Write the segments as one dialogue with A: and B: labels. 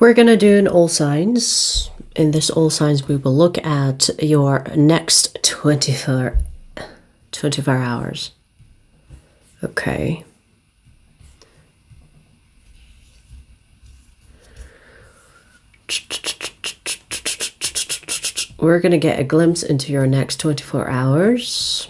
A: We're gonna do an all signs. In this all signs, we will look at your next 24 hours. Okay. We're gonna get a glimpse into your next 24 hours.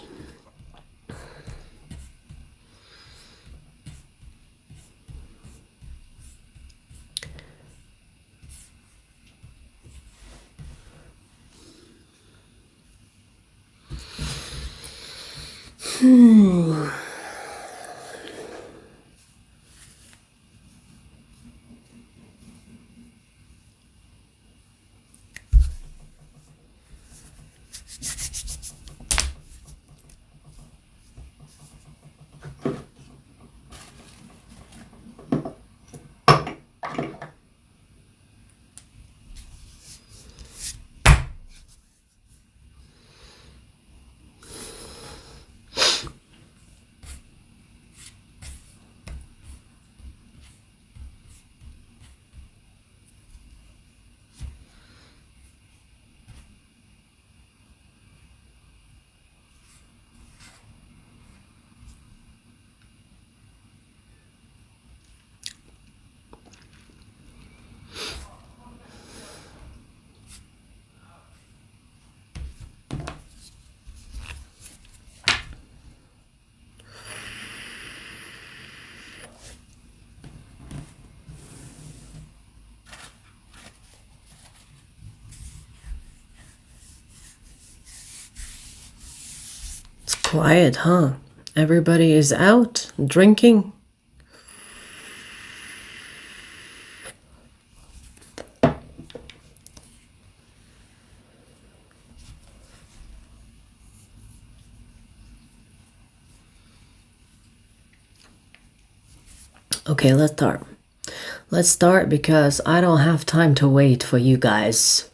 A: Quiet, huh? Everybody is out drinking. Okay, let's start. Let's start because I don't have time to wait for you guys.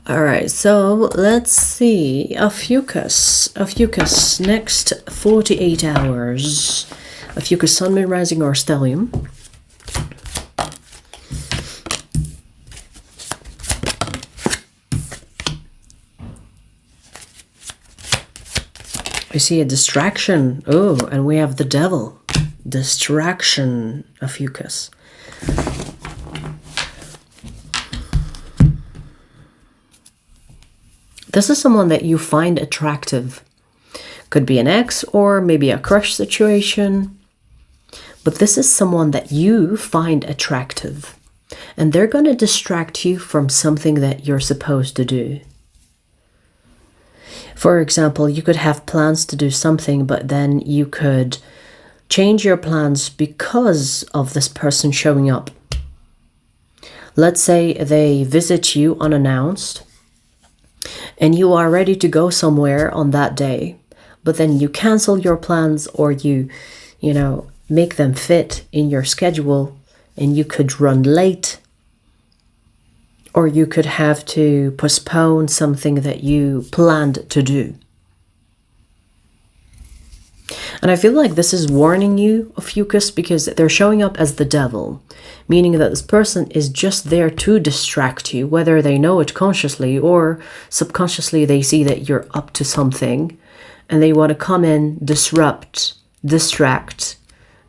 A: All right, so let's see. Ophiuchus, next 48 hours. Ophiuchus, Sun, Moon, Rising, or Stellium. I see a distraction. Oh, and we have the devil. Distraction, Ophiuchus. This is someone that you find attractive. Could be an ex or maybe a crush situation. But this is someone that you find attractive. And they're going to distract you from something that you're supposed to do. For example, you could have plans to do something, but then you could change your plans because of this person showing up. Let's say they visit you unannounced. And you are ready to go somewhere on that day, but then you cancel your plans or you make them fit in your schedule, and you could run late, or you could have to postpone something that you planned to do. And I feel like this is warning you, Ophiuchus, because they're showing up as the devil, meaning that this person is just there to distract you, whether they know it consciously or subconsciously. They see that you're up to something and they want to come in, disrupt, distract,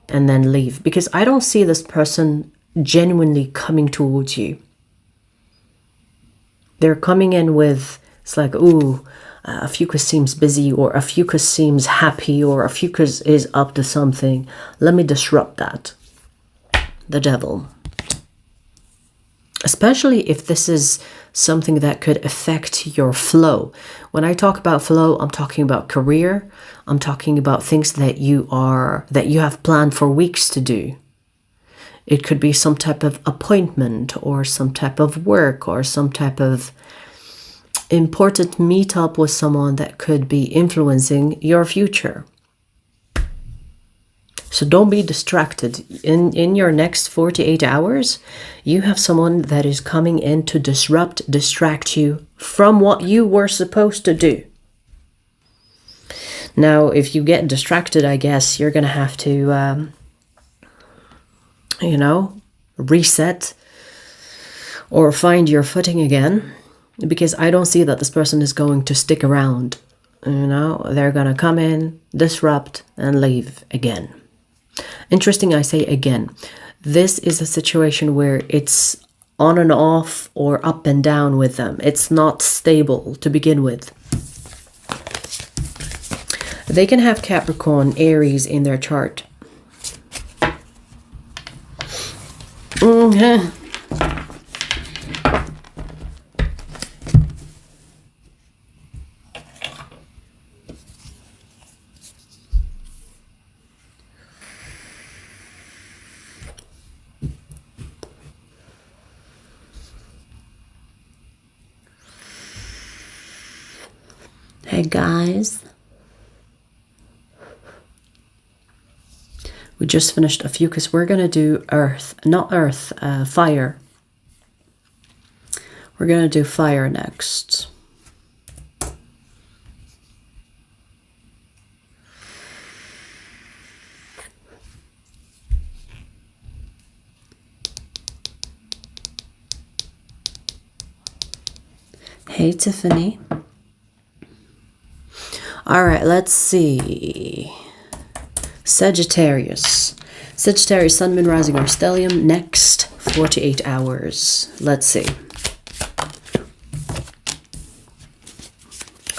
A: and then leave. Because I don't see this person genuinely coming towards you. They're coming in with, it's like, ooh, Ophiuchus seems busy, or Ophiuchus seems happy, or Ophiuchus is up to something. Let me disrupt that. The devil. Especially if this is something that could affect your flow. When I talk about flow, I'm talking about career. I'm talking about things that you have planned for weeks to do. It could be some type of appointment or some type of work or some type of important meetup with someone that could be influencing your future. So don't be distracted. In your next 48 hours, you have someone that is coming in to disrupt, distract you from what you were supposed to do. Now, if you get distracted, I guess you're going to have to, you know, reset or find your footing again, because I don't see that this person is going to stick around. You know, they're going to come in, disrupt, and leave again. Interesting, I say again. This is a situation where it's on and off or up and down with them. It's not stable to begin with. They can have Capricorn, Aries in their chart. Hey guys. We just finished Ophiuchus. We're going to do earth, not earth, fire. We're going to do fire next. Hey, Tiffany. All right, let's see. Sagittarius. Sagittarius, Sun, Moon, Rising, or Stellium. Next 48 hours. Let's see.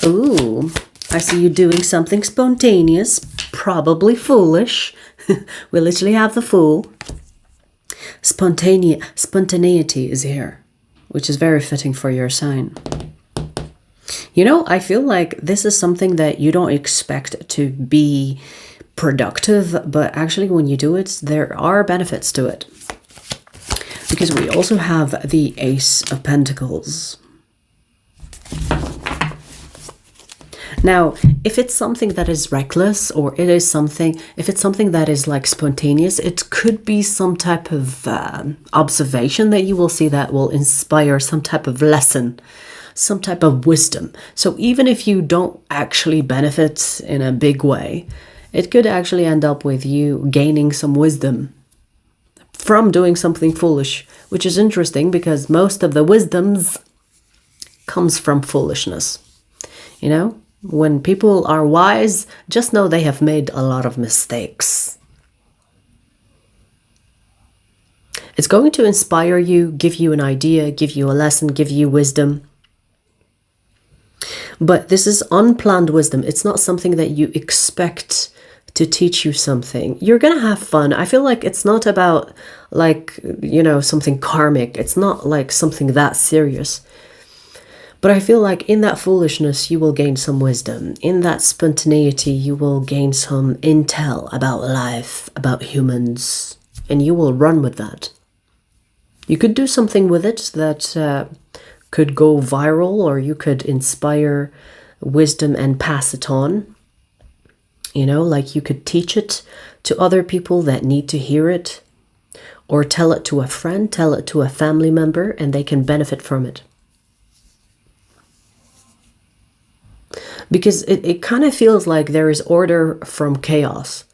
A: Ooh, I see you doing something spontaneous, probably foolish. We literally have the Fool. Spontaneity is here, which is very fitting for your sign. You know, I feel like this is something that you don't expect to be productive, but actually when you do it, there are benefits to it. Because we also have the Ace of Pentacles. Now, if it's something that is reckless, or if it's something that is like spontaneous, it could be some type of observation that you will see that will inspire some type of lesson, some type of wisdom. So even if you don't actually benefit in a big way, it could actually end up with you gaining some wisdom from doing something foolish, which is interesting because most of the wisdoms comes from foolishness. You know, when people are wise, just know they have made a lot of mistakes. It's going to inspire you, give you an idea, give you a lesson, give you wisdom. But this is unplanned wisdom. It's not something that you expect to teach you something. You're gonna have fun. I feel like it's not about like, you know, something karmic. It's not like something that serious. But I feel like in that foolishness, you will gain some wisdom. In that spontaneity, you will gain some intel about life, about humans, and you will run with that. You could do something with it that could go viral, or you could inspire wisdom and pass it on. You know, like you could teach it to other people that need to hear it, or tell it to a friend, tell it to a family member, and they can benefit from it. Because it kind of feels like there is order from chaos.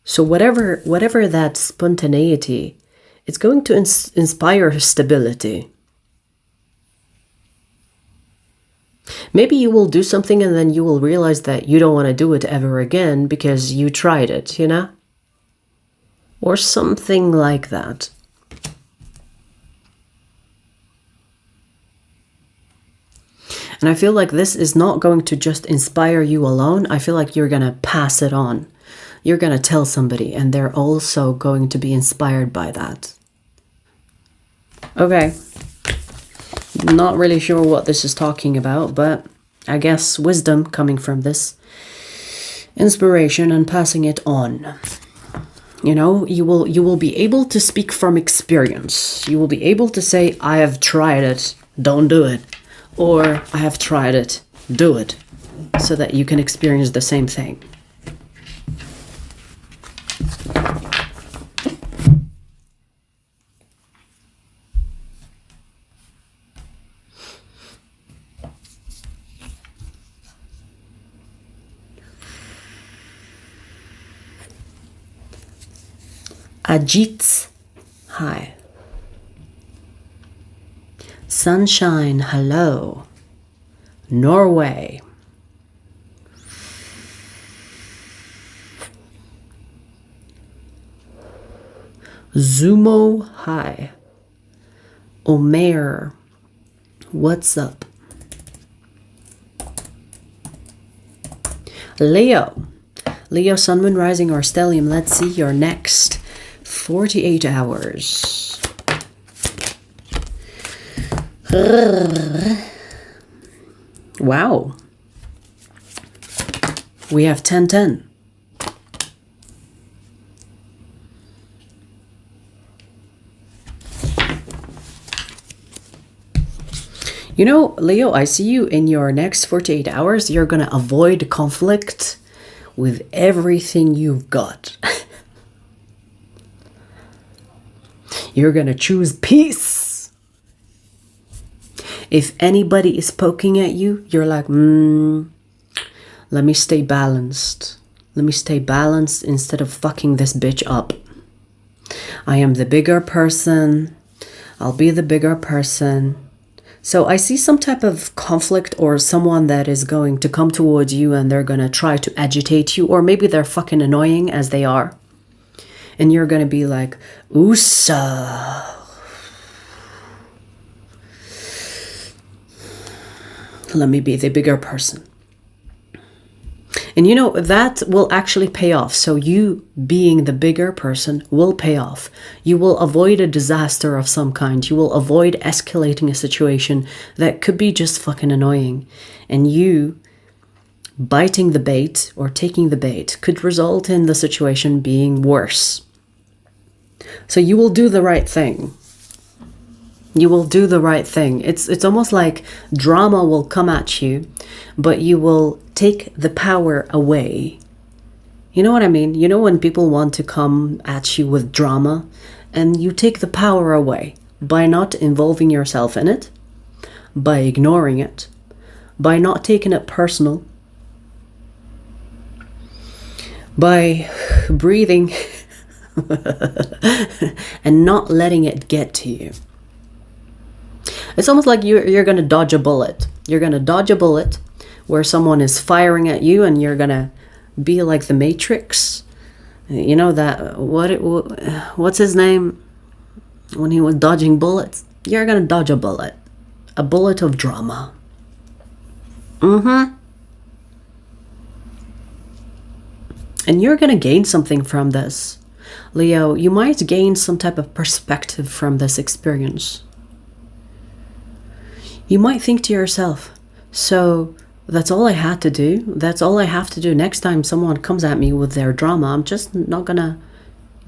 A: So whatever that spontaneity, it's going to inspire stability. Maybe you will do something and then you will realize that you don't want to do it ever again because you tried it, you know? Or something like that. And I feel like this is not going to just inspire you alone. I feel like you're going to pass it on. You're going to tell somebody and they're also going to be inspired by that. Okay. Not really sure what this is talking about, but I guess wisdom coming from this. Inspiration and passing it on. You know, you will be able to speak from experience. You will be able to say, I have tried it, don't do it. Or I have tried it, do it. So that you can experience the same thing. Ajits, hi. Sunshine, hello. Norway. Zumo, hi. Omer, what's up? Leo. Leo, Sun, Moon, Rising, or Stellium. Let's see your next 48 hours. Wow. We have 10-10. You know, Leo, I see you in your next 48 hours. You're going to avoid conflict with everything you've got. You're going to choose peace. If anybody is poking at you, you're like, let me stay balanced. Let me stay balanced instead of fucking this bitch up. I am the bigger person. I'll be the bigger person. So I see some type of conflict or someone that is going to come towards you and they're going to try to agitate you, or maybe they're fucking annoying as they are. And you're going to be like, Usa. Let me be the bigger person. And you know, that will actually pay off. So you being the bigger person will pay off. You will avoid a disaster of some kind. You will avoid escalating a situation that could be just fucking annoying. And you biting the bait or taking the bait could result in the situation being worse. So you will do the right thing. You will do the right thing. It's almost like drama will come at you, but you will take the power away. You know what I mean? You know when people want to come at you with drama and you take the power away by not involving yourself in it, by ignoring it, by not taking it personal, by breathing and not letting it get to you. It's almost like you're going to dodge a bullet. You're going to dodge a bullet where someone is firing at you and you're going to be like the Matrix. You know that, what's his name? When he was dodging bullets. You're going to dodge a bullet. A bullet of drama. And you're going to gain something from this. Leo, you might gain some type of perspective from this experience. You might think to yourself, so that's all I had to do. That's all I have to do. Next time someone comes at me with their drama, I'm just not going to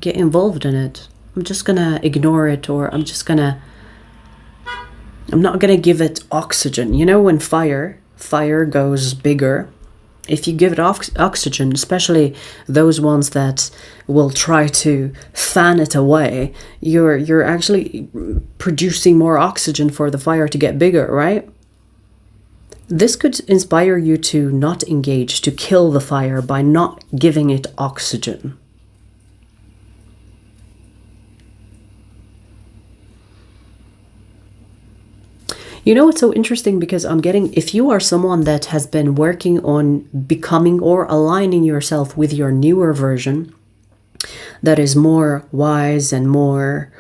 A: get involved in it. I'm just going to ignore it, or I'm not going to give it oxygen. You know, when fire goes bigger, if you give it oxygen, especially those ones that will try to fan it away, you're actually producing more oxygen for the fire to get bigger, right? This could inspire you to not engage, to kill the fire by not giving it oxygen. You know, it's so interesting because I'm getting, if you are someone that has been working on becoming or aligning yourself with your newer version that is more wise and more,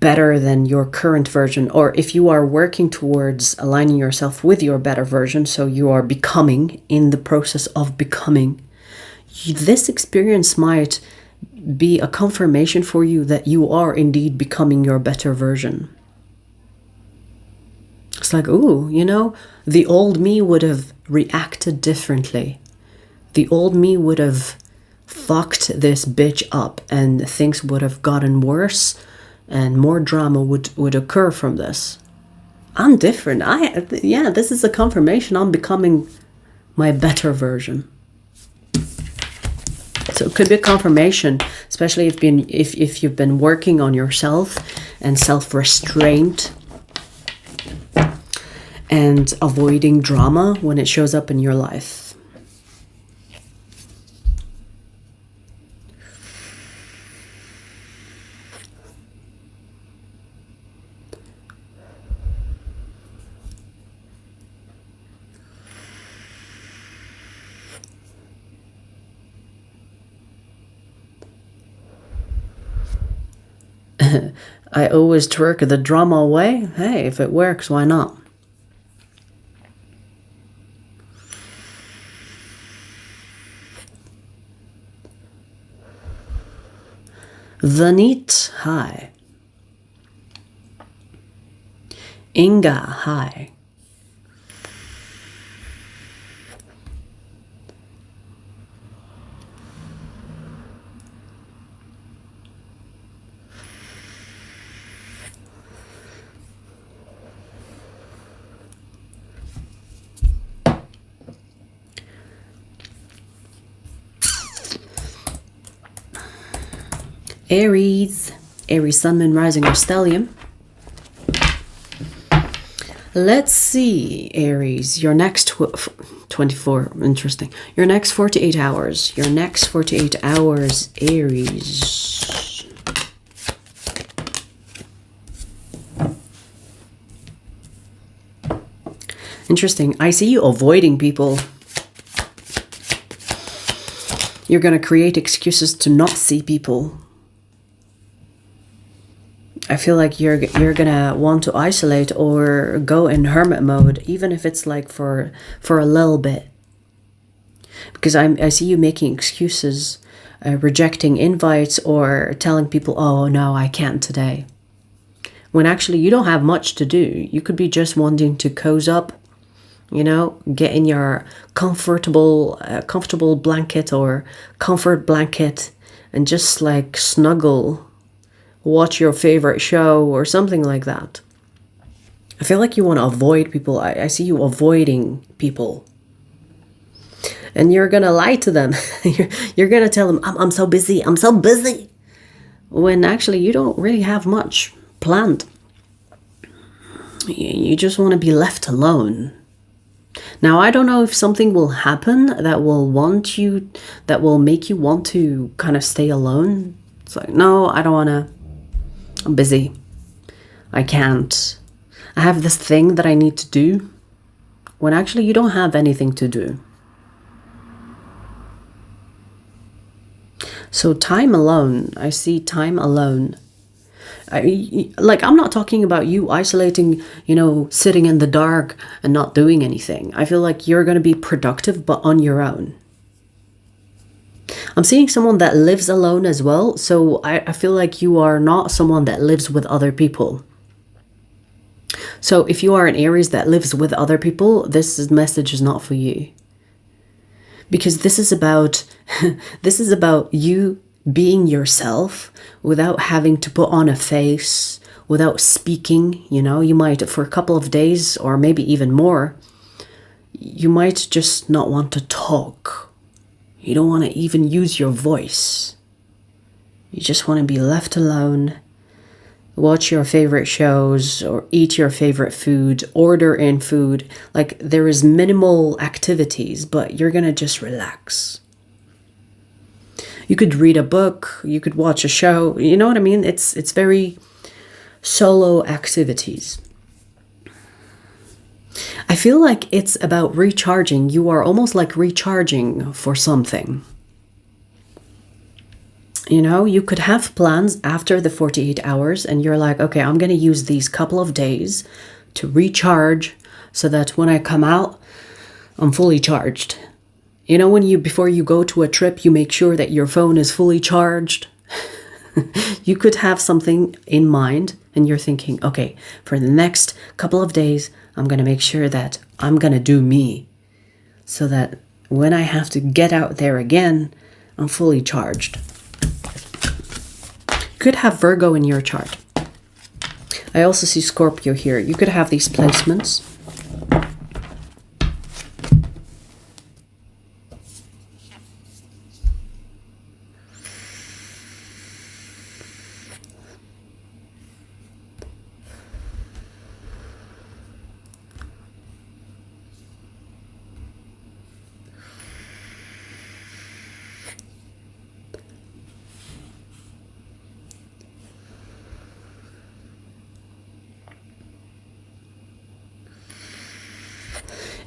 A: better than your current version, or if you are working towards aligning yourself with your better version, so you are becoming, in the process of becoming, this experience might be a confirmation for you that you are indeed becoming your better version. It's like, ooh, you know, the old me would have reacted differently. The old me would have fucked this bitch up and things would have gotten worse and more drama would occur from this. I'm different. This is a confirmation I'm becoming my better version. So it could be a confirmation, especially if you've been working on yourself and self-restraint and avoiding drama when it shows up in your life. I always twerk the drama away. Hey, if it works, why not? Vanit, hi. Inga, hi. Aries, Aries, Sun, Moon, Rising, or Stellium. Let's see, Aries, your next 24, interesting. Your next 48 hours. Your next 48 hours, Aries. Interesting. I see you avoiding people. You're going to create excuses to not see people. I feel like you're gonna want to isolate or go in hermit mode, even if it's like for a little bit. Because I see you making excuses, rejecting invites, or telling people, "Oh no, I can't today." When actually you don't have much to do. You could be just wanting to cozy up, you know, get in your comfortable blanket or comfort blanket and just like snuggle. Watch your favorite show or something like that. I feel like you want to avoid people. I see you avoiding people. And you're going to lie to them. You're going to tell them, I'm so busy. I'm so busy. When actually you don't really have much planned. You just want to be left alone. Now, I don't know if something will happen that will make you want to kind of stay alone. It's like, no, I don't want to. I'm busy. I can't. I have this thing that I need to do. When actually you don't have anything to do. So time alone. I see time alone. I'm not talking about you isolating, you know, sitting in the dark and not doing anything. I feel like you're going to be productive, but on your own. I'm seeing someone that lives alone as well. So I feel like you are not someone that lives with other people. So if you are an Aries that lives with other people, this message is not for you. Because this is about you being yourself without having to put on a face, without speaking. You know, you might, for a couple of days or maybe even more, you might just not want to talk. You don't want to even use your voice. You just want to be left alone, watch your favorite shows or eat your favorite food, order in food. Like there is minimal activities, but you're going to just relax. You could read a book, you could watch a show. You know what I mean? It's very solo activities. I feel like it's about recharging. You are almost like recharging for something. You know, you could have plans after the 48 hours and you're like, okay, I'm going to use these couple of days to recharge so that when I come out, I'm fully charged. You know, before you go to a trip, you make sure that your phone is fully charged. You could have something in mind and you're thinking, okay, for the next couple of days, I'm going to make sure that I'm going to do me so that when I have to get out there again, I'm fully charged. You could have Virgo in your chart. I also see Scorpio here. You could have these placements.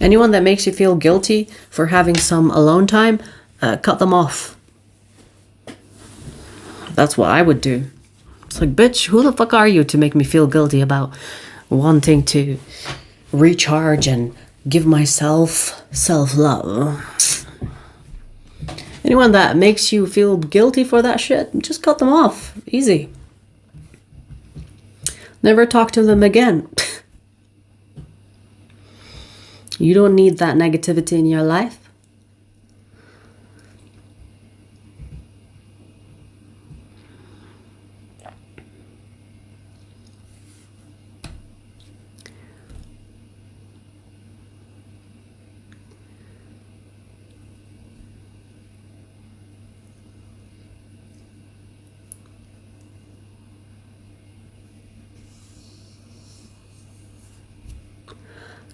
A: Anyone that makes you feel guilty for having some alone time, cut them off. That's what I would do. It's like, bitch, who the fuck are you to make me feel guilty about wanting to recharge and give myself self-love? Anyone that makes you feel guilty for that shit, just cut them off. Easy. Never talk to them again. You don't need that negativity in your life.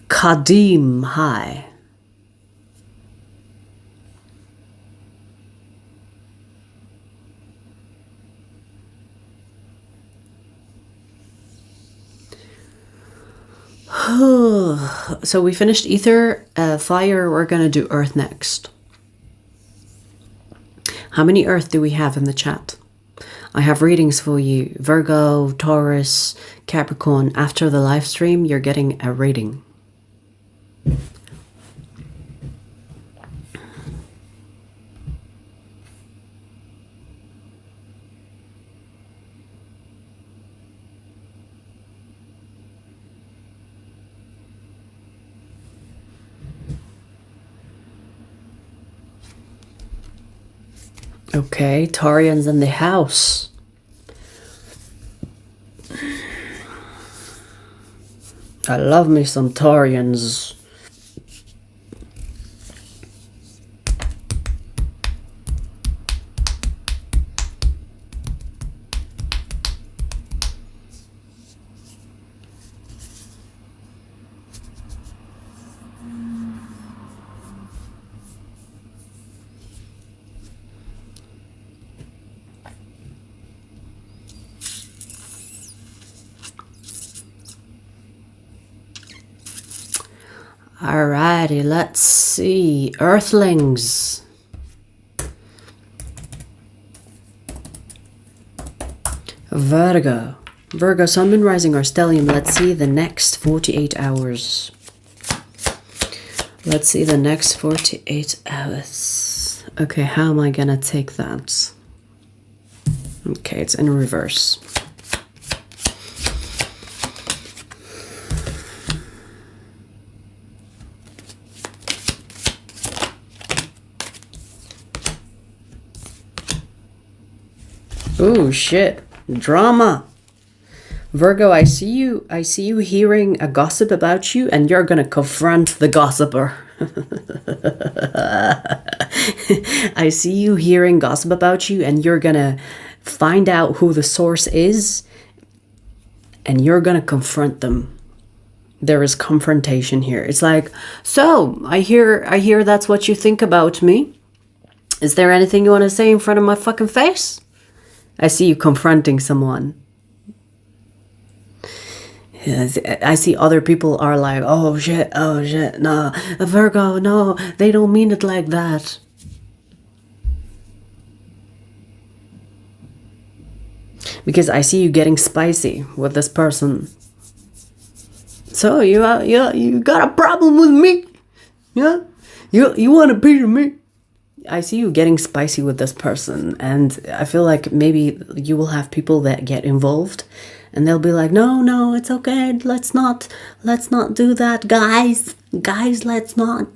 A: Kadim high. So we finished ether, fire. We're gonna do earth next. How many earth do we have in the chat? I have readings for you. Virgo, Taurus, Capricorn. After the live stream, you're getting a reading. Okay, Taurians in the house. I love me some Taurians. Alrighty, let's see. Earthlings. Virgo. Virgo, Sun, Moon, Rising, or Stellium. Let's see the next 48 hours. Let's see the next 48 hours. Okay, how am I gonna take that? Okay, it's in reverse. Oh shit, drama. Virgo, I see you hearing a gossip about you, and you're gonna confront the gossiper. I see you hearing gossip about you, and you're gonna find out who the source is, and you're gonna confront them. There is confrontation here. It's like, so I hear that's what you think about me. Is there anything you want to say in front of my fucking face? I see you confronting someone. Yes, I see other people are like, oh shit, no, Virgo, no, they don't mean it like that. Because I see you getting spicy with this person. So you got a problem with me? Yeah? You want a piece of me? I see you getting spicy with this person, and I feel like maybe you will have people that get involved, and they'll be like, no, it's okay, let's not do that, guys, let's not.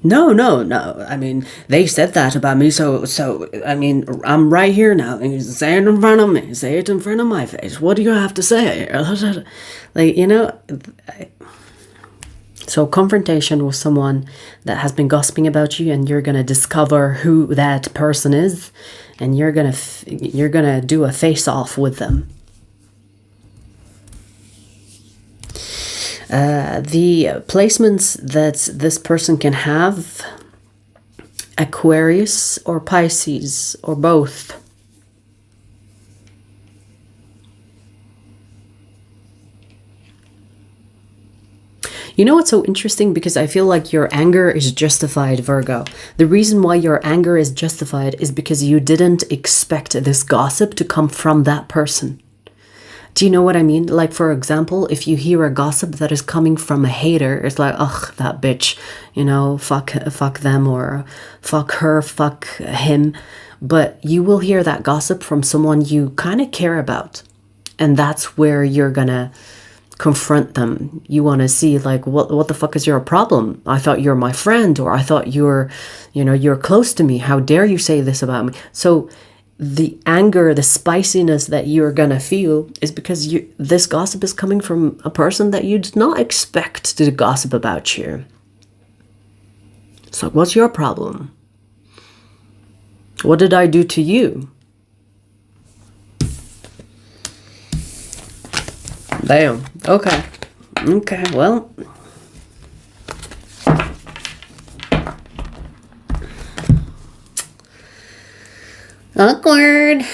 A: No, I mean, they said that about me, so I mean, I'm right here now, and say it in front of me, say it in front of my face, what do you have to say? Like, you know, so confrontation with someone that has been gossiping about you, and you're gonna discover who that person is, and you're gonna do a face-off with them. The placements that this person can have: Aquarius or Pisces or both. You know what's so interesting? Because I feel like your anger is justified, Virgo. The reason why your anger is justified is because you didn't expect this gossip to come from that person. Do you know what I mean? Like, for example, if you hear a gossip that is coming from a hater, it's like, ugh, that bitch, you know, fuck them, or fuck her, fuck him. But you will hear that gossip from someone you kind of care about. And that's where you're gonna confront them. You want to see, like, what the fuck is your problem? I thought you're my friend, or I thought you're close to me. How dare you say this about me? So the anger, the spiciness that you're gonna feel is because this gossip is coming from a person that you did not expect to gossip about you. So what's your problem? What did I do to you? Damn. Okay. Okay, well. Awkward.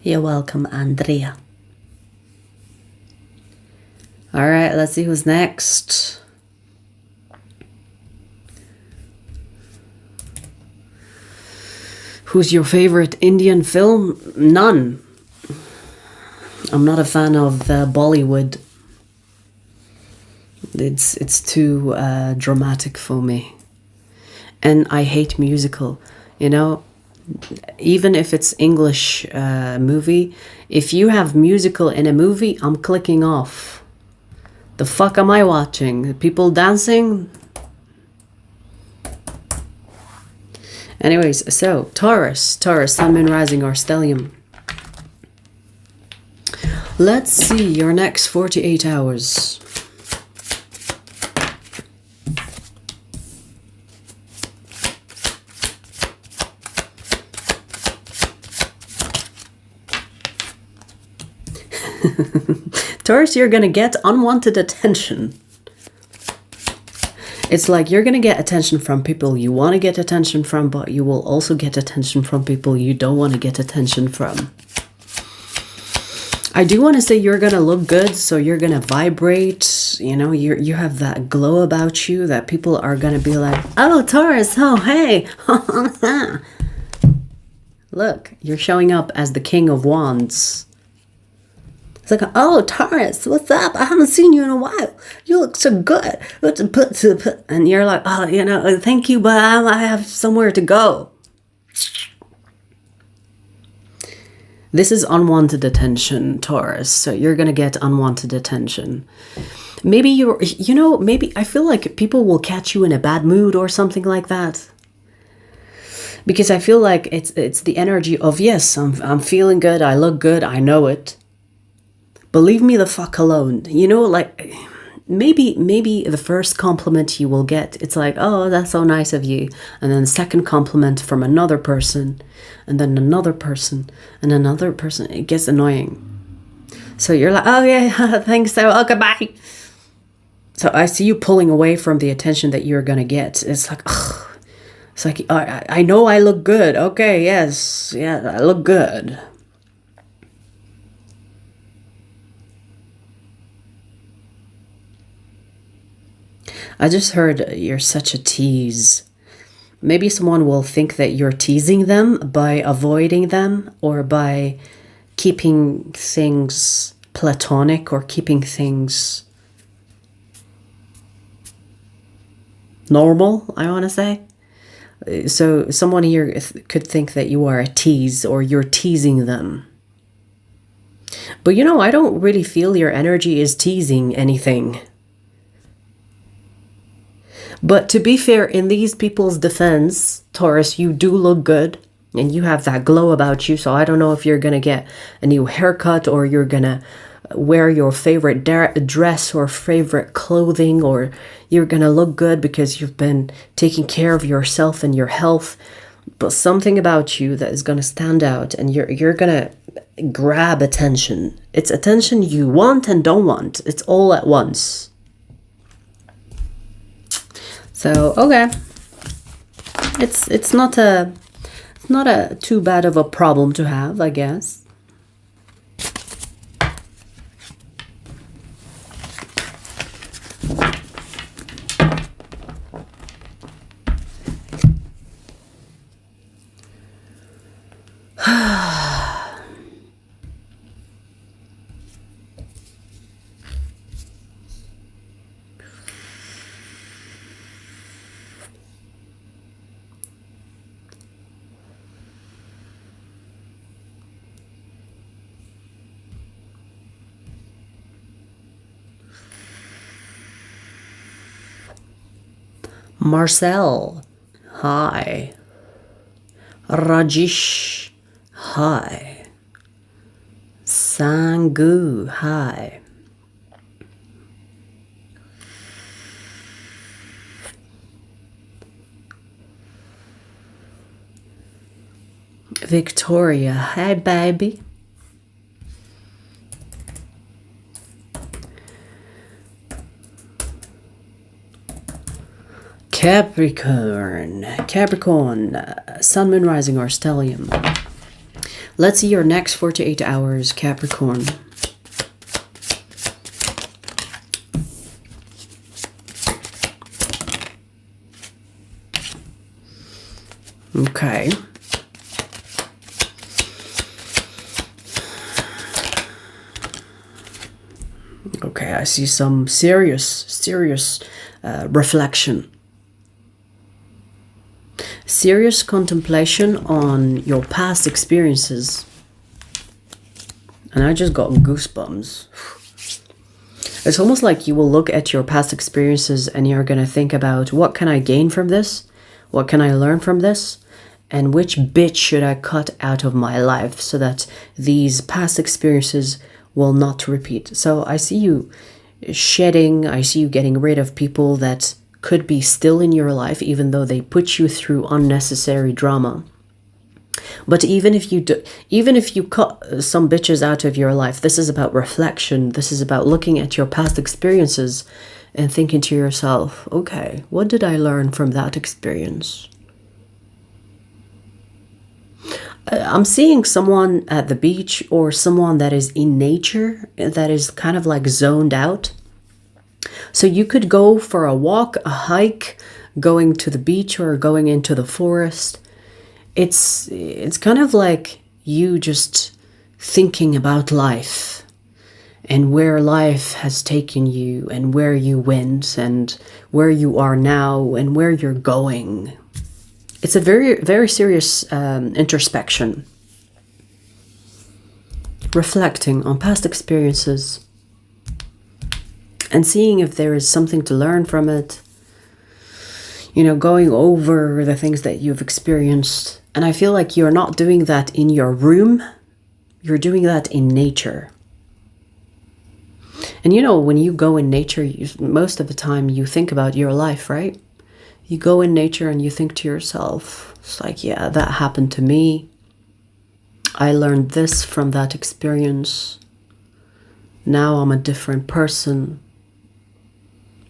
A: You're welcome, Andrea. All right, let's see who's next. Who's your favorite Indian film? None. I'm not a fan of Bollywood. It's too dramatic for me. And I hate musical, you know? Even if it's English movie, if you have musical in a movie, I'm clicking off. The fuck am I watching? People dancing? Anyways, so Taurus, Sun, Moon, Rising, or Stellium. Let's see your next 48 hours. Taurus, you're gonna get unwanted attention. It's like you're gonna get attention from people you want to get attention from, but you will also get attention from people you don't want to get attention from. I do want to say you're gonna look good, so you're gonna vibrate. You know, you have that glow about you that people are gonna be like, oh, Taurus, oh, hey. Look, you're showing up as the King of Wands. It's like, oh, Taurus, what's up? I haven't seen you in a while. You look so good. And you're like, oh, you know, thank you, but I have somewhere to go. This is unwanted attention, Taurus. So you're going to get unwanted attention. Maybe maybe I feel like people will catch you in a bad mood or something like that. Because I feel like it's the energy of, yes, I'm feeling good. I look good. I know it. But leave me the fuck alone. You know, like, maybe the first compliment you will get, it's like, oh, that's so nice of you. And then the second compliment from another person, and then another person, and another person. It gets annoying. So you're like, oh yeah, thanks, so, oh, goodbye. So I see you pulling away from the attention that you're gonna get. It's like, ugh. It's like, I know I look good. Okay, yes, yeah, I look good. I just heard you're such a tease. Maybe someone will think that you're teasing them by avoiding them, or by keeping things platonic, or keeping things normal, I want to say. So someone here could think that you are a tease, or you're teasing them. But you know, I don't really feel your energy is teasing anything. But to be fair, in these people's defense, Taurus, you do look good. And you have that glow about you. So I don't know if you're going to get a new haircut, or you're going to wear your favorite dress or favorite clothing, or you're going to look good because you've been taking care of yourself and your health. But something about you that is going to stand out, and you're going to grab attention. It's attention you want and don't want. It's all at once. So, okay. It's not a too bad of a problem to have, I guess. Marcel, hi. Rajesh, hi. Sangu, hi. Victoria, hi baby. Capricorn, Sun, Moon, Rising, or Stellium. Let's see your next 48 hours, Capricorn. Okay. Okay, I see some serious reflection. Serious contemplation on your past experiences. And I just got goosebumps. It's almost like you will look at your past experiences and you're going to think about, what can I gain from this? What can I learn from this? And which bitch should I cut out of my life so that these past experiences will not repeat? So I see you shedding, I see you getting rid of people that could be still in your life, even though they put you through unnecessary drama. But even if you cut some bitches out of your life, this is about reflection. This is about looking at your past experiences and thinking to yourself, okay, what did I learn from that experience? I'm seeing someone at the beach, or someone that is in nature, that is kind of like zoned out. So you could go for a walk, a hike, going to the beach or going into the forest. It's kind of like you just thinking about life and where life has taken you and where you went and where you are now and where you're going. It's a very, very serious introspection. Reflecting on past experiences and seeing if there is something to learn from it. You know, going over the things that you've experienced. And I feel like you're not doing that in your room. You're doing that in nature. And you know, when you go in nature, most of the time you think about your life, right? You go in nature and you think to yourself, it's like, yeah, that happened to me. I learned this from that experience. Now I'm a different person.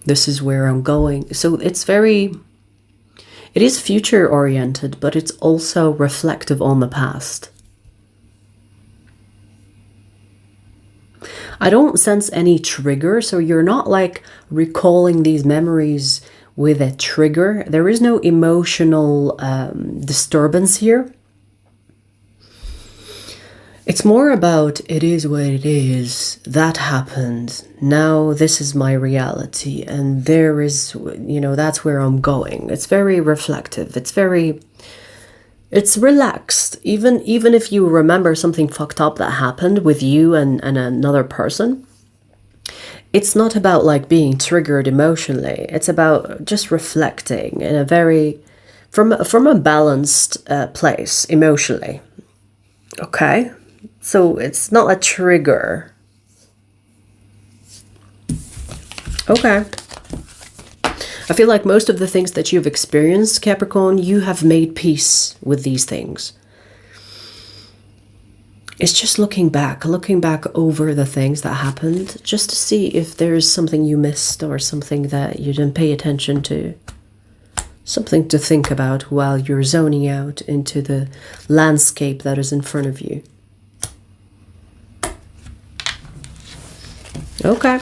A: This is where I'm going. So it is future oriented, but it's also reflective on the past. I don't sense any trigger, so you're not like recalling these memories with a trigger. There is no emotional disturbance here. It's more about, it is what it is, that happened, now this is my reality, and there is, you know, that's where I'm going. It's very reflective, it's relaxed. Even if you remember something fucked up that happened with you and another person, it's not about like being triggered emotionally. It's about just reflecting in a very from a balanced place emotionally. Okay, so it's not a trigger. Okay. I feel like most of the things that you've experienced, Capricorn, you have made peace with these things. It's just looking back over the things that happened, just to see if there's something you missed or something that you didn't pay attention to. Something to think about while you're zoning out into the landscape that is in front of you. Okay.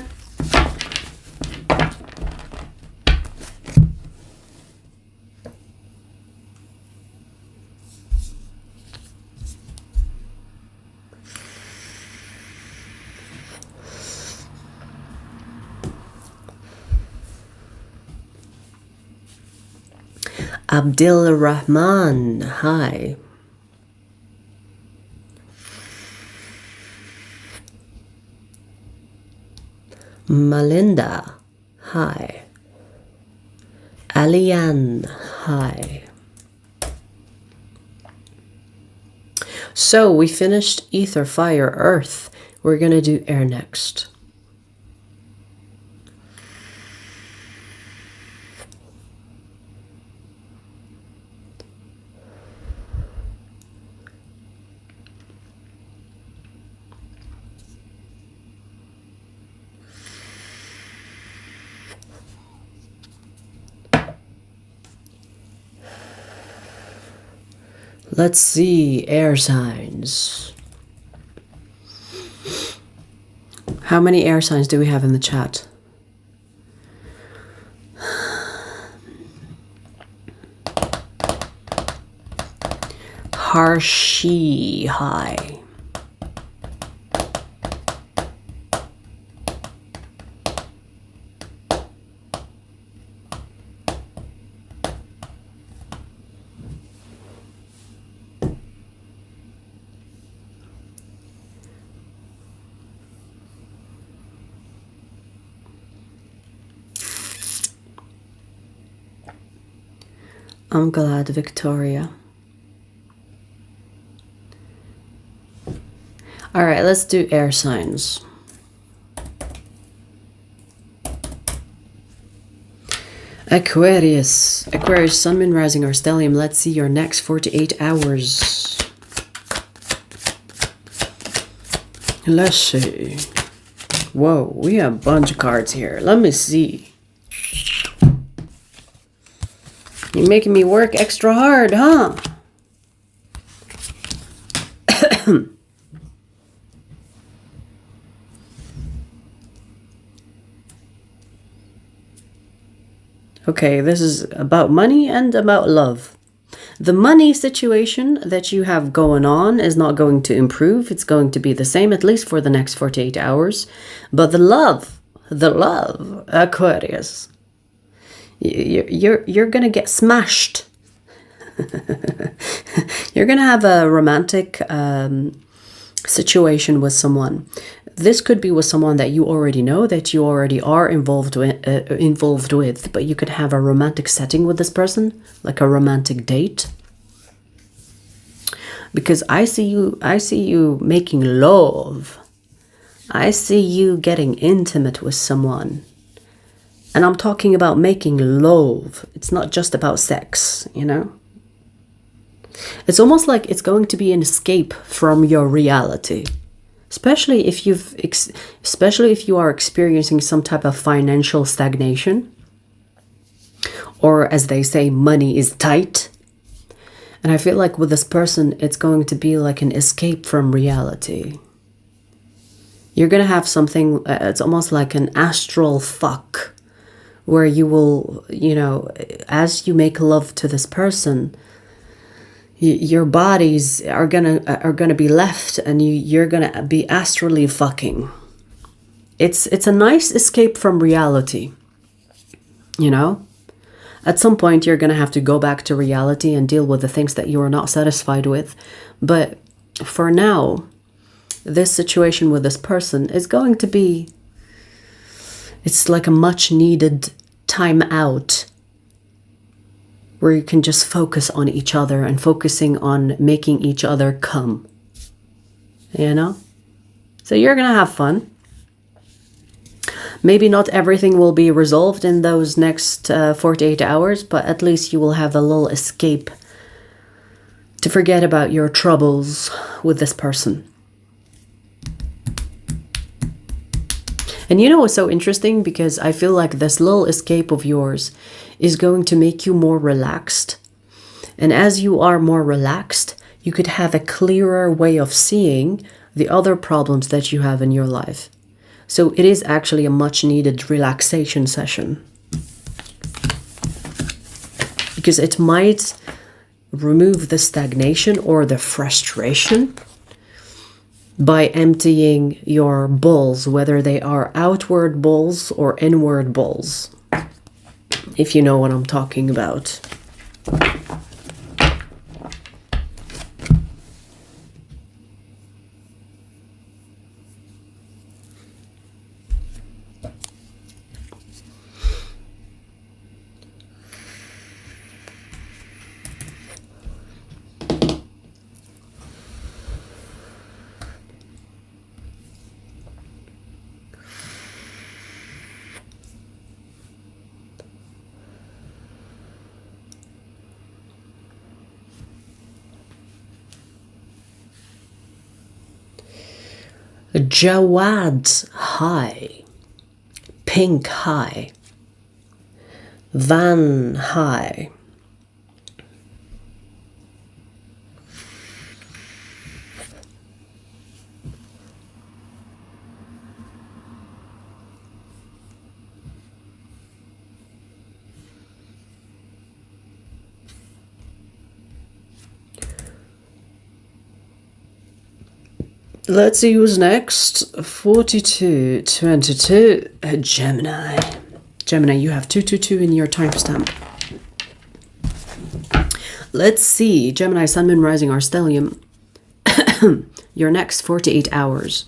A: Abdul Rahman, hi. Melinda, hi. Aliane, hi. So we finished ether, fire, earth. We're gonna do air next. Let's see, air signs. How many air signs do we have in the chat? Harshi, hi. I'm glad, Victoria. All right, let's do air signs. Aquarius. Aquarius, Sun, Moon, Rising, or Stellium. Let's see your next 48 hours. Let's see. Whoa, we have a bunch of cards here. Let me see. You're making me work extra hard, huh? Okay, this is about money and about love. The money situation that you have going on is not going to improve. It's going to be the same, at least for the next 48 hours. But the love, Aquarius, you're gonna get smashed. You're gonna have a romantic situation with someone. This could be with someone that you already know, that you already are involved with, but you could have a romantic setting with this person, like a romantic date. Because I see you making love. I see you getting intimate with someone. And I'm talking about making love. It's not just about sex, you know? It's almost like it's going to be an escape from your reality. Especially if you are experiencing some type of financial stagnation. Or as they say, money is tight. And I feel like with this person, it's going to be like an escape from reality. You're going to have something, it's almost like an astral fuck. Where you will, you know, as you make love to this person, your bodies are gonna be left, and you're gonna be astrally fucking. It's a nice escape from reality, you know. At some point, you're gonna have to go back to reality and deal with the things that you are not satisfied with. But for now, this situation with this person is going to be. It's like a much needed time out. where you can just focus on each other and focusing on making each other come. You know? So you're gonna have fun. Maybe not everything will be resolved in those next 48 hours, but at least you will have a little escape to forget about your troubles with this person. And you know what's so interesting? Because I feel like this little escape of yours is going to make you more relaxed. And as you are more relaxed, you could have a clearer way of seeing the other problems that you have in your life. So it is actually a much needed relaxation session. Because it might remove the stagnation or the frustration by emptying your bowls, whether they are outward bowls or inward bowls, if you know what I'm talking about. Jawad's high, pink high, van high. Let's see who's next. 4222, Gemini. Gemini, you have 222 in your timestamp. Let's see, Gemini, Sun, Moon, Rising, or Stellium. Your next 48 hours.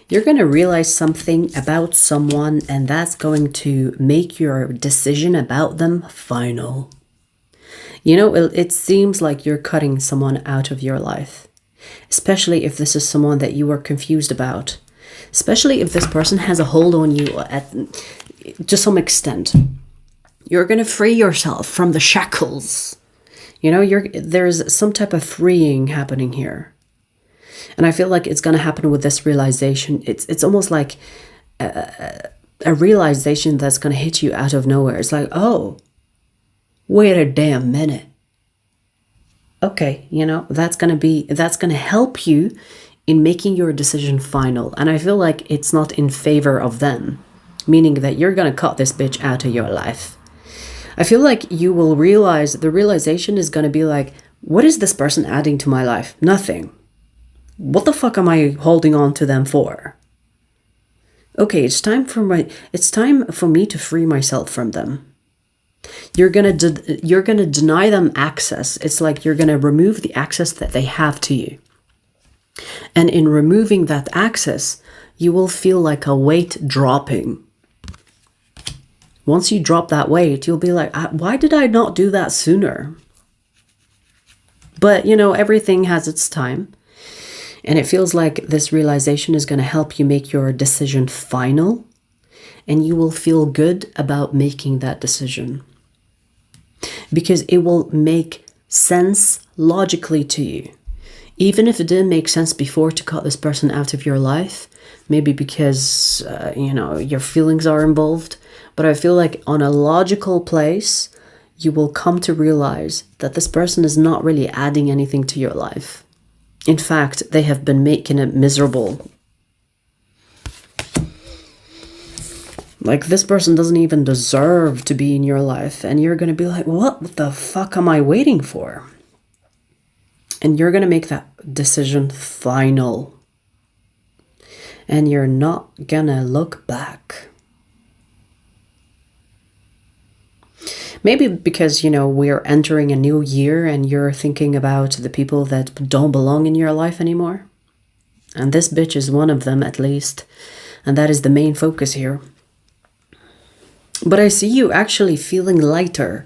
A: You're going to realize something about someone, and that's going to make your decision about them final. You know, it seems like you're cutting someone out of your life, especially if this is someone that you are confused about, especially if this person has a hold on you to some extent. You're going to free yourself from the shackles. You know, there's some type of freeing happening here. And I feel like it's going to happen with this realization. It's almost like a realization that's going to hit you out of nowhere. It's like, oh, wait a damn minute. Okay, you know, that's going to help you in making your decision final. And I feel like it's not in favor of them, meaning that you're going to cut this bitch out of your life. I feel like you will realize, the realization is going to be like, what is this person adding to my life? Nothing. What the fuck am I holding on to them for? Okay, it's time for me to free myself from them. You're gonna deny them access. It's like you're gonna remove the access that they have to you. And in removing that access, you will feel like a weight dropping. Once you drop that weight, you'll be like, why did I not do that sooner? But, you know, everything has its time. And it feels like this realization is going to help you make your decision final. And you will feel good about making that decision. Because it will make sense logically to you. Even if it didn't make sense before to cut this person out of your life. Maybe because, you know, your feelings are involved. But I feel like on a logical place, you will come to realize that this person is not really adding anything to your life. In fact, they have been making it miserable. Like, this person doesn't even deserve to be in your life. And you're going to be like, what the fuck am I waiting for? And you're going to make that decision final. And you're not going to look back. Maybe because, you know, we're entering a new year and you're thinking about the people that don't belong in your life anymore. And this bitch is one of them, at least. And that is the main focus here. But I see you actually feeling lighter.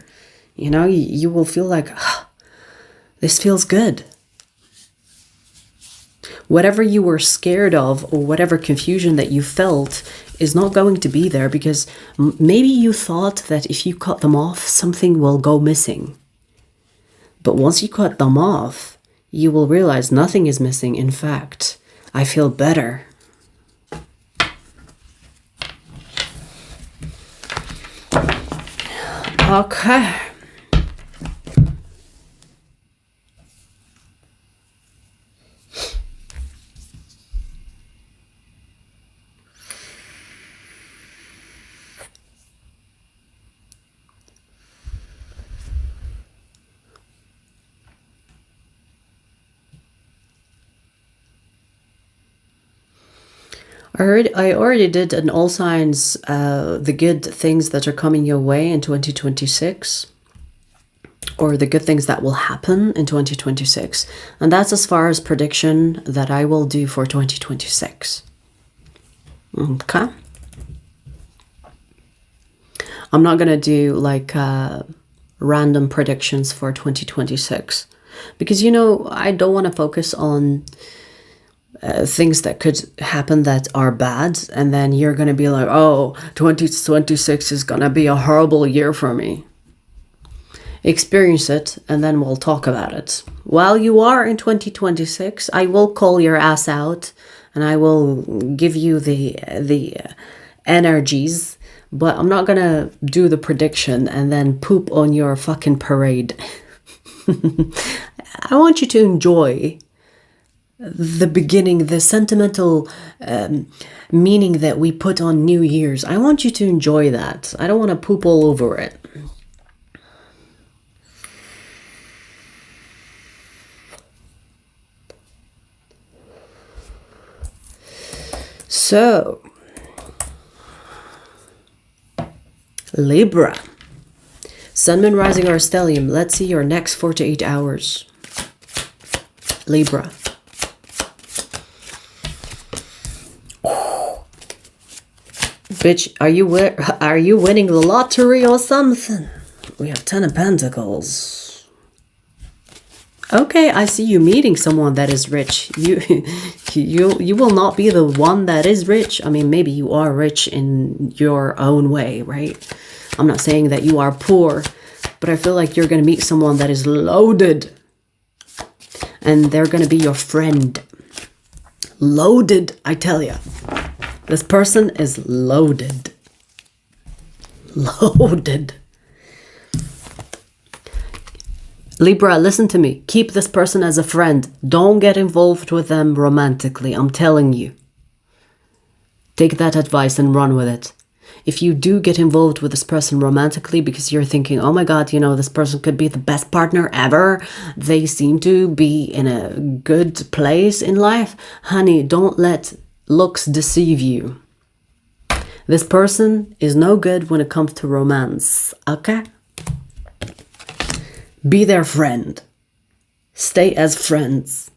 A: You know, you will feel like, this feels good. Whatever you were scared of or whatever confusion that you felt is not going to be there, because maybe you thought that if you cut them off, something will go missing. But once you cut them off, you will realize nothing is missing. In fact, I feel better. Okay. I already did an all signs, the good things that are coming your way in 2026, or the good things that will happen in 2026. And that's as far as prediction that I will do for 2026. Okay. I'm not going to do like random predictions for 2026 because, you know, I don't want to focus on things that could happen that are bad, and then you're going to be like, oh, 2026 is going to be a horrible year for me. Experience it, and then we'll talk about it. While you are in 2026, I will call your ass out, and I will give you the energies, but I'm not going to do the prediction and then poop on your fucking parade. I want you to enjoy the beginning, the sentimental meaning that we put on New Year's. I want you to enjoy that. I don't want to poop all over it. So, Libra. Sun, Moon, Rising, or Stellium. Let's see your next 48 hours. Libra. Bitch, are you winning the lottery or something? We have 10 of Pentacles. Okay, I see you meeting someone that is rich. You will not be the one that is rich. I mean, maybe you are rich in your own way, right? I'm not saying that you are poor, but I feel like you're going to meet someone that is loaded. And they're going to be your friend. Loaded, I tell you. This person is loaded. Loaded. Libra, listen to me. Keep this person as a friend. Don't get involved with them romantically. I'm telling you. Take that advice and run with it. If you do get involved with this person romantically because you're thinking, oh my God, you know, this person could be the best partner ever. They seem to be in a good place in life. Honey, don't let looks deceive you. This person is no good when it comes to romance, okay? Be their friend. Stay as friends.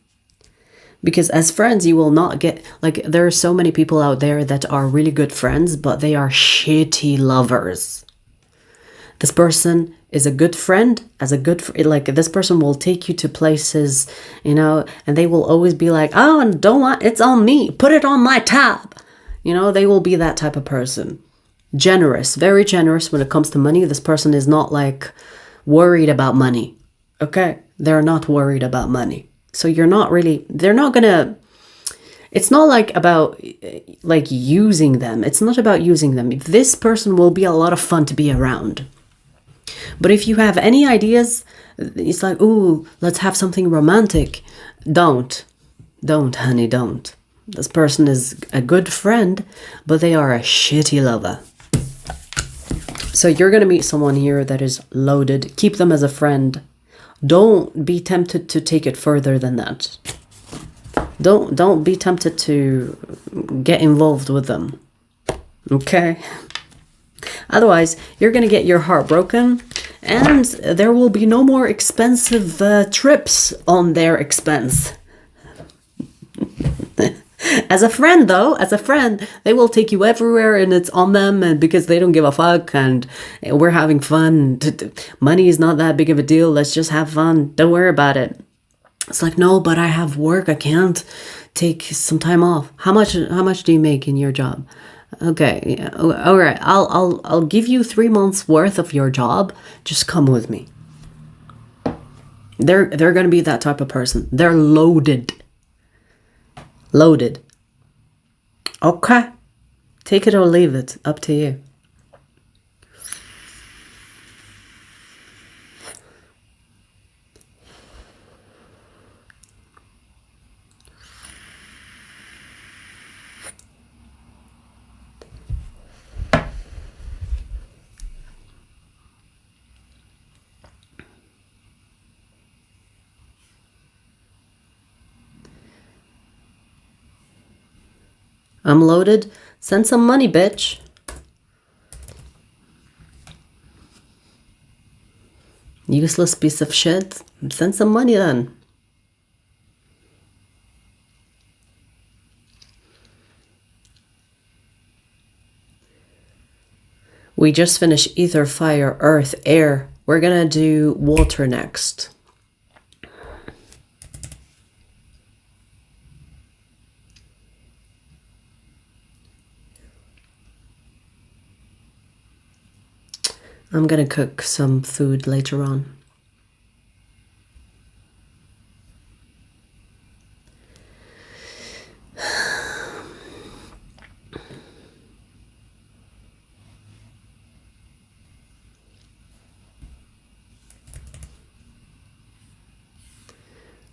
A: Because as friends, you will not get, like, there are so many people out there that are really good friends, but they are shitty lovers. This person is a good friend, like this person will take you to places, you know, and they will always be like, oh, don't want, it's on me, put it on my tab. You know, they will be that type of person. Generous, very generous when it comes to money. This person is not like worried about money, okay? They're not worried about money. So you're not really, they're not gonna, it's not like about like using them. It's not about using them. This person will be a lot of fun to be around. But if you have any ideas, it's like, ooh, let's have something romantic. Don't, honey, don't. This person is a good friend, but they are a shitty lover. So you're going to meet someone here that is loaded. Keep them as a friend. Don't be tempted to take it further than that. Don't be tempted to get involved with them. Okay? Otherwise, you're going to get your heart broken, and there will be no more expensive trips on their expense. As a friend, though, as a friend, they will take you everywhere and it's on them, and because they don't give a fuck and we're having fun. Money is not that big of a deal. Let's just have fun. Don't worry about it. It's like, no, but I have work. I can't take some time off. How much do you make in your job? Okay, yeah. All right. I'll give you 3 months worth of your job. Just come with me. They're going to be that type of person. They're loaded. Loaded. Okay. Take it or leave it. Up to you. I'm loaded. Send some money, bitch. Useless piece of shit. Send some money then. We just finished ether, fire, earth, air. We're gonna do water next. I'm gonna cook some food later on.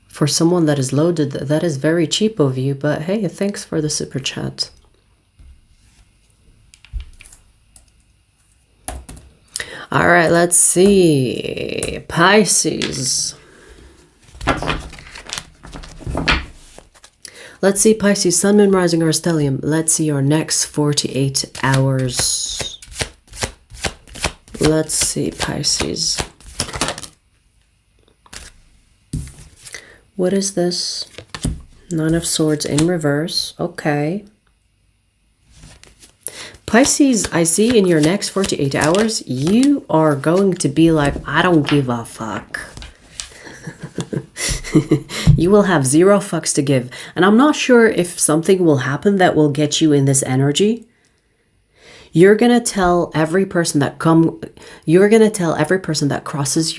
A: For someone that is loaded, that is very cheap of you, but hey, thanks for the super chat. All right, let's see. Pisces. Let's see, Pisces, Sun, Moon, Rising, or Stellium. Let's see your next 48 hours. Let's see, Pisces. What is this? Nine of Swords in reverse. Okay. Pisces, I see in your next 48 hours, you are going to be like, I don't give a fuck. You will have 0 fucks to give. And I'm not sure if something will happen that will get you in this energy. You're going to tell every person that crosses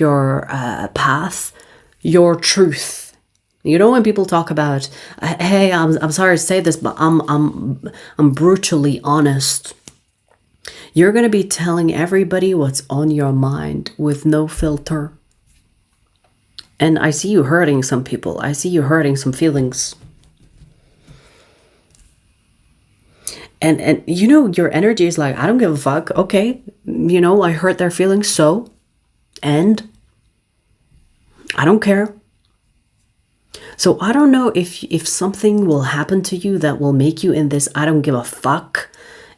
A: your path your truth. You know, when people talk about, hey, I'm sorry to say this, but I'm brutally honest. You're going to be telling everybody what's on your mind with no filter. And I see you hurting some people. I see you hurting some feelings. And you know, your energy is like, I don't give a fuck. Okay, you know, I hurt their feelings, so. And I don't care. So I don't know if something will happen to you that will make you in this I don't give a fuck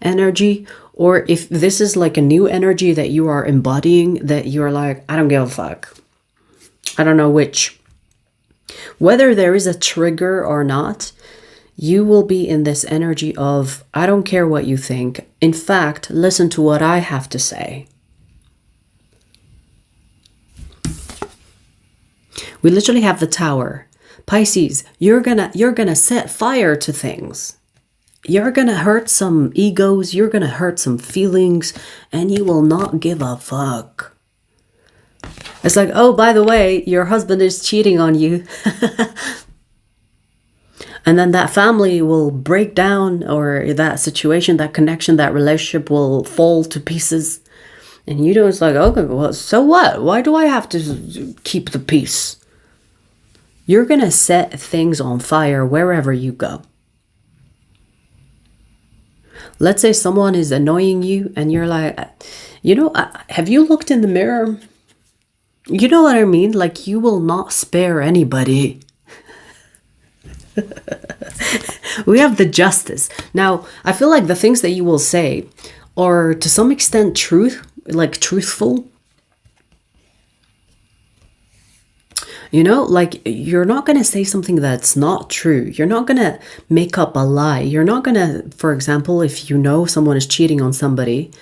A: energy, or if this is like a new energy that you are embodying, that you're like, I don't give a fuck. I don't know which. Whether there is a trigger or not, you will be in this energy of, I don't care what you think. In fact, listen to what I have to say. We literally have the Tower. Pisces, you're gonna set fire to things. You're gonna hurt some egos, you're gonna hurt some feelings, and you will not give a fuck. It's like, oh, by the way, your husband is cheating on you. And then that family will break down, or that situation, that connection, that relationship will fall to pieces. And you know, it's like, okay, well, so what? Why do I have to keep the peace? You're going to set things on fire wherever you go. Let's say someone is annoying you and you're like, you know, have you looked in the mirror? You know what I mean? Like, you will not spare anybody. We have the Justice. Now, I feel like the things that you will say are to some extent truthful. You know, like, you're not going to say something that's not true. You're not going to make up a lie. You're not going to, for example, if you know someone is cheating on somebody,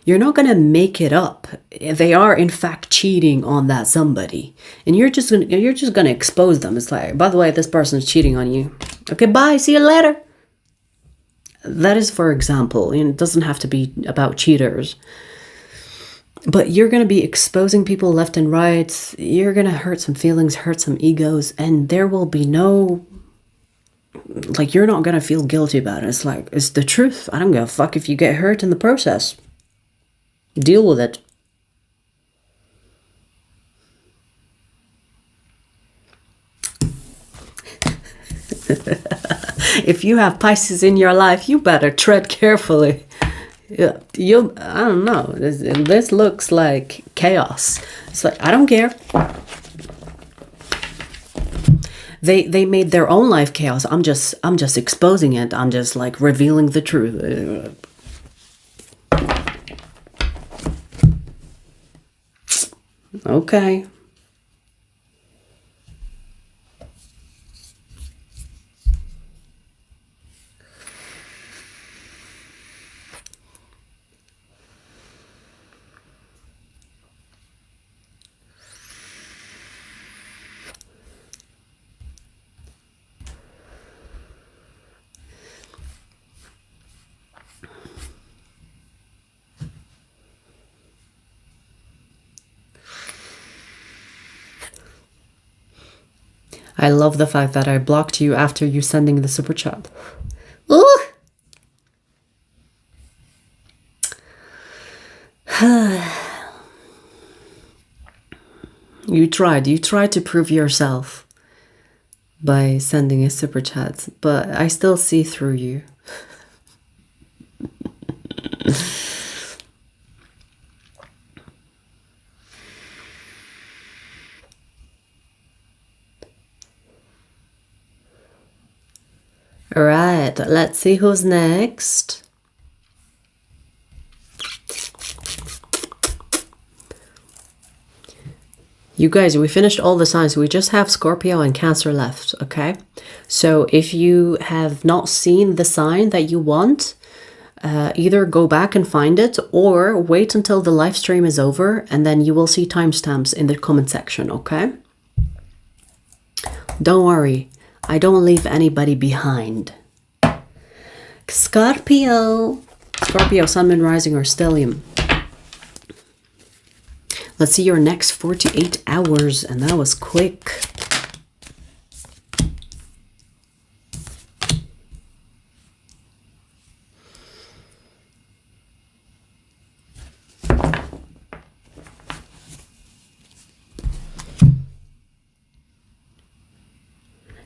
A: you're not going to make it up. They are in fact cheating on that somebody, and you're just going to expose them. It's like, by the way, this person is cheating on you. Okay, bye. See you later. That is, for example, and it doesn't have to be about cheaters. But you're going to be exposing people left and right. You're going to hurt some feelings, hurt some egos, and there will be no, like, you're not going to feel guilty about it. It's like, it's the truth. I don't give a fuck if you get hurt in the process. Deal with it. If you have Pisces in your life, you better tread carefully. Yeah, I don't know. This looks like chaos. It's like, I don't care. They made their own life chaos. I'm just exposing it. I'm just like revealing the truth. Okay. I love the fact that I blocked you after you sending the super chat. Ooh! You tried to prove yourself by sending a super chat, but I still see through you. All right, let's see who's next. You guys, we finished all the signs. We just have Scorpio and Cancer left, okay? So if you have not seen the sign that you want, either go back and find it or wait until the live stream is over, and then you will see timestamps in the comment section, okay? Don't worry. I don't leave anybody behind. Scorpio, Sun, Moon, Rising, or Stellium. Let's see your next 48 hours, and that was quick.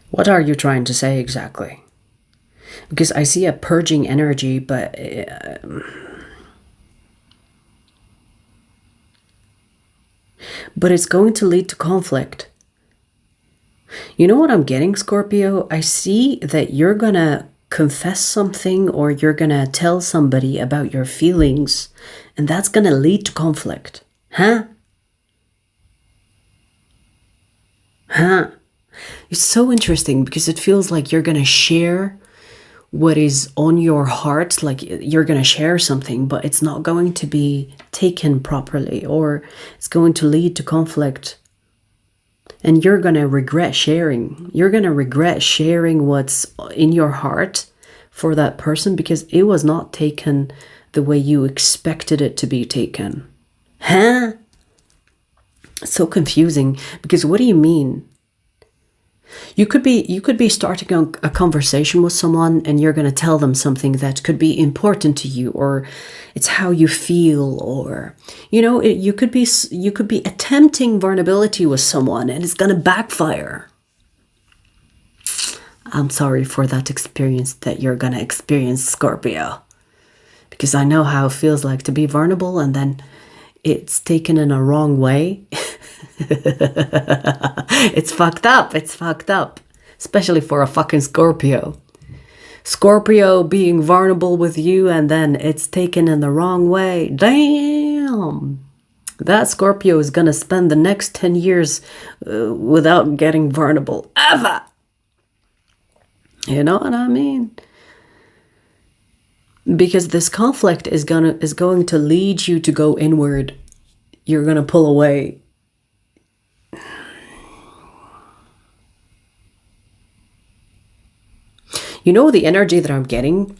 A: What are you trying to say exactly? Because I see a purging energy, but it's going to lead to conflict. You know what I'm getting, Scorpio? I see that you're gonna confess something, or you're gonna tell somebody about your feelings, and that's gonna lead to conflict. Huh? It's so interesting because it feels like you're going to share what is on your heart, like you're going to share something, but it's not going to be taken properly, or it's going to lead to conflict. And you're going to regret sharing. You're going to regret sharing what's in your heart for that person because it was not taken the way you expected it to be taken. Huh? It's so confusing because what do you mean? You could be starting a conversation with someone, and you're going to tell them something that could be important to you, or it's how you feel, or you could be attempting vulnerability with someone, and it's going to backfire. I'm sorry for that experience that you're going to experience, Scorpio, because I know how it feels like to be vulnerable and then it's taken in a wrong way. It's fucked up. It's fucked up. Especially for a fucking Scorpio. Scorpio being vulnerable with you and then it's taken in the wrong way. Damn. That Scorpio is gonna spend the next 10 years without getting vulnerable, ever. You know what I mean? Because this conflict is going to lead you to go inward. You're gonna pull away. You know, the energy that I'm getting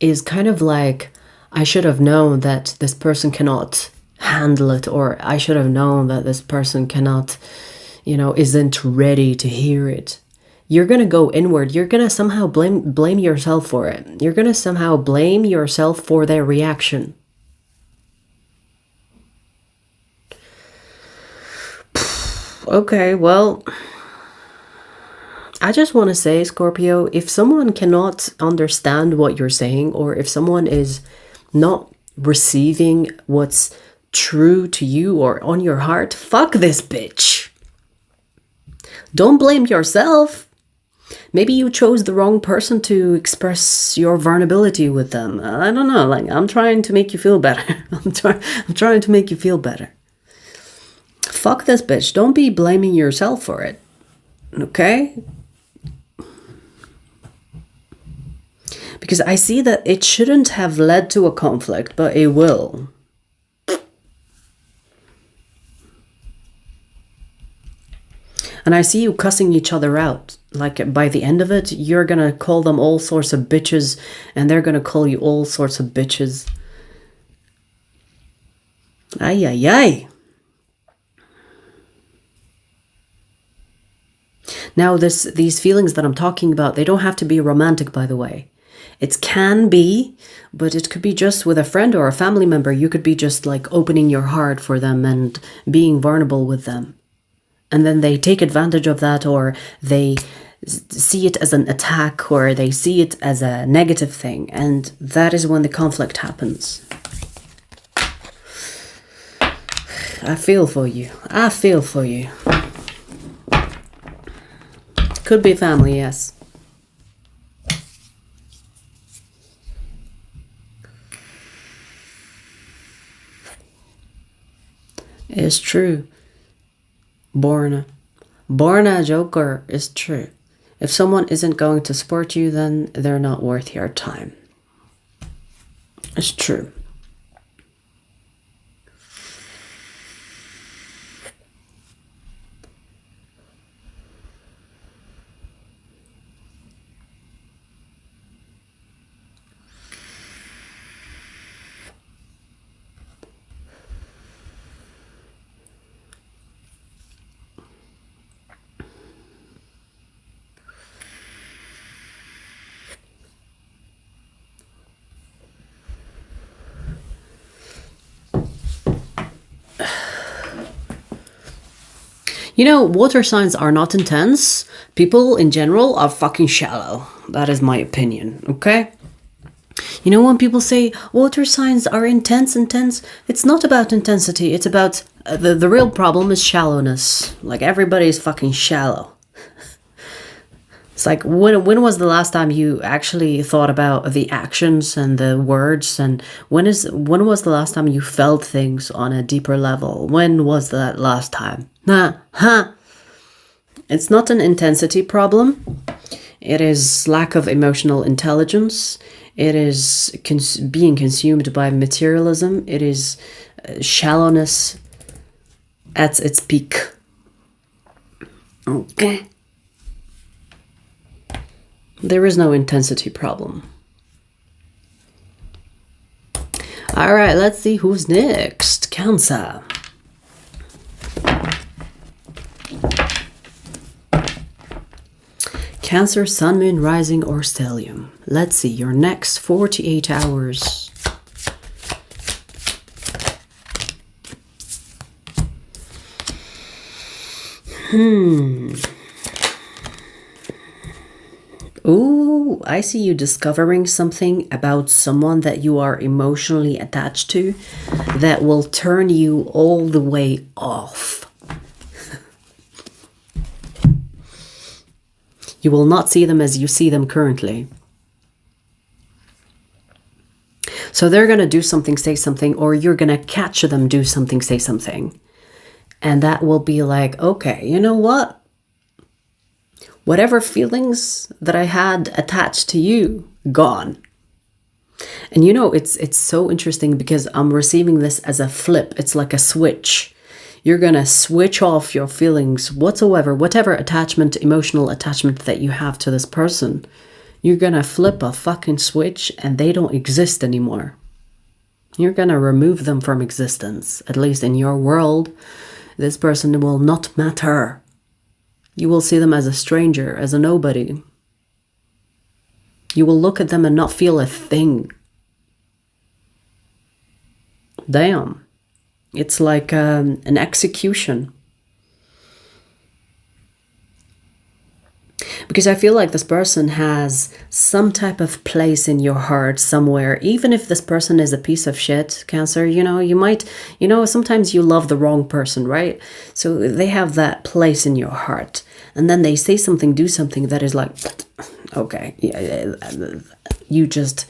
A: is kind of like, I should have known that this person cannot handle it, or I should have known that this person cannot, you know, isn't ready to hear it. You're going to go inward. You're going to somehow blame yourself for it. You're going to somehow blame yourself for their reaction. Okay, well, I just want to say, Scorpio, if someone cannot understand what you're saying, or if someone is not receiving what's true to you or on your heart, fuck this bitch. Don't blame yourself. Maybe you chose the wrong person to express your vulnerability with them. I don't know. Like, I'm trying to make you feel better. I'm trying to make you feel better. Fuck this bitch. Don't be blaming yourself for it. Okay? Because I see that it shouldn't have led to a conflict, but it will. And I see you cussing each other out. Like, by the end of it, you're gonna call them all sorts of bitches, and they're gonna call you all sorts of bitches. Ay, ay, ay. Now, these feelings that I'm talking about, they don't have to be romantic, by the way. It can be, but it could be just with a friend or a family member. You could be just like opening your heart for them and being vulnerable with them. And then they take advantage of that, or they see it as an attack, or they see it as a negative thing. And that is when the conflict happens. I feel for you. I feel for you. Could be family, yes. It's true. Born a joker is true. If someone isn't going to support you, then they're not worth your time. It's true. You know, water signs are not intense. People in general are fucking shallow. That is my opinion, okay? You know, when people say water signs are intense, it's not about intensity. It's about the real problem is shallowness. Like, everybody is fucking shallow. It's like, when was the last time you actually thought about the actions and the words? And when was the last time you felt things on a deeper level? When was that last time? It's not an intensity problem. It is lack of emotional intelligence. It is being consumed by materialism. It is shallowness at its peak. Okay. There is no intensity problem. All right, let's see who's next. Cancer. Cancer, Sun, Moon, Rising, or Stellium. Let's see your next 48 hours. Ooh, I see you discovering something about someone that you are emotionally attached to that will turn you all the way off. You will not see them as you see them currently. So they're going to do something, say something, or you're going to catch them do something, say something. And that will be like, okay, you know what? Whatever feelings that I had attached to you, gone. And you know, it's so interesting because I'm receiving this as a flip. It's like a switch. You're going to switch off your feelings whatsoever, whatever attachment, emotional attachment that you have to this person. You're going to flip a fucking switch and they don't exist anymore. You're going to remove them from existence. At least in your world, this person will not matter. You will see them as a stranger, as a nobody. You will look at them and not feel a thing. Damn. It's like an execution. Because I feel like this person has some type of place in your heart somewhere. Even if this person is a piece of shit, Cancer, you know, you might, you know, sometimes you love the wrong person, right? So they have that place in your heart. And then they say something, do something that is like, okay, yeah, you just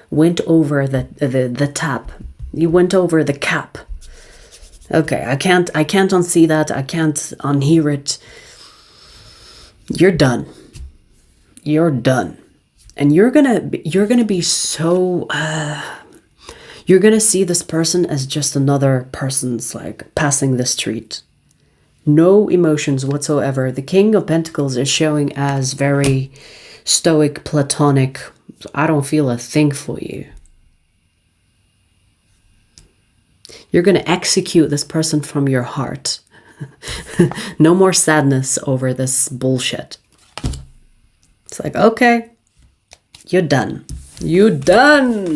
A: went over the tap. You went over the cap. Okay, I can't unsee that. I can't unhear it. You're done. You're done. And you're gonna be so you're gonna see this person as just another person's, like, passing the street. No emotions whatsoever. The King of Pentacles is showing as very stoic, platonic. I don't feel a thing for you. You're going to execute this person from your heart. No more sadness over this bullshit. It's like, okay, you're done. You're done.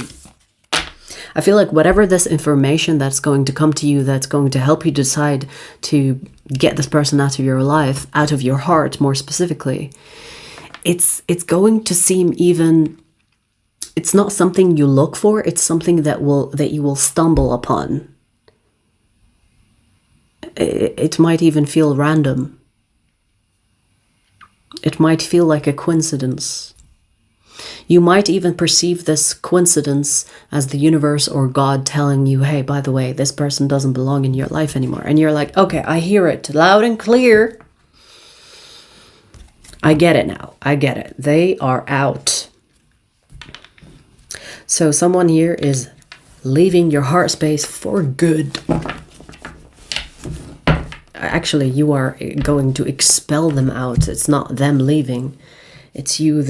A: I feel like whatever this information that's going to come to you, that's going to help you decide to get this person out of your life, out of your heart more specifically, it's going to seem even, it's not something you look for, it's something that you will stumble upon. It might even feel random. It might feel like a coincidence. You might even perceive this coincidence as the universe or God telling you, hey, by the way, this person doesn't belong in your life anymore. And you're like, okay, I hear it loud and clear. I get it now. I get it. They are out. So someone here is leaving your heart space for good. Actually, you are going to expel them out. It's not them leaving. It's you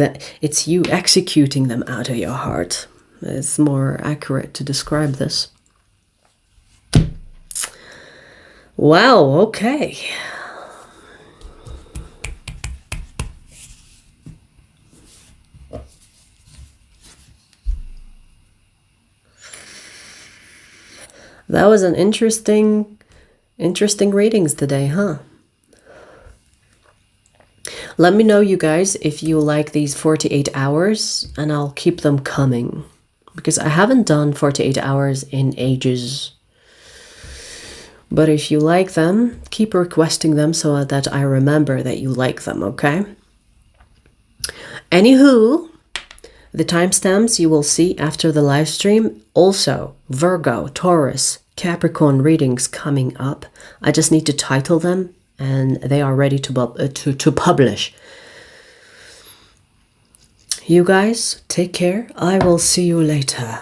A: executing them out of your heart. It's more accurate to describe this. Wow, okay. That was an interesting readings today, huh? Let me know, you guys, if you like these 48 hours, and I'll keep them coming. Because I haven't done 48 hours in ages. But if you like them, keep requesting them so that I remember that you like them, okay? Anywho, the timestamps you will see after the live stream. Also, Virgo, Taurus, Capricorn readings coming up. I just need to title them and they are ready to publish. You guys, take care. I will see you later.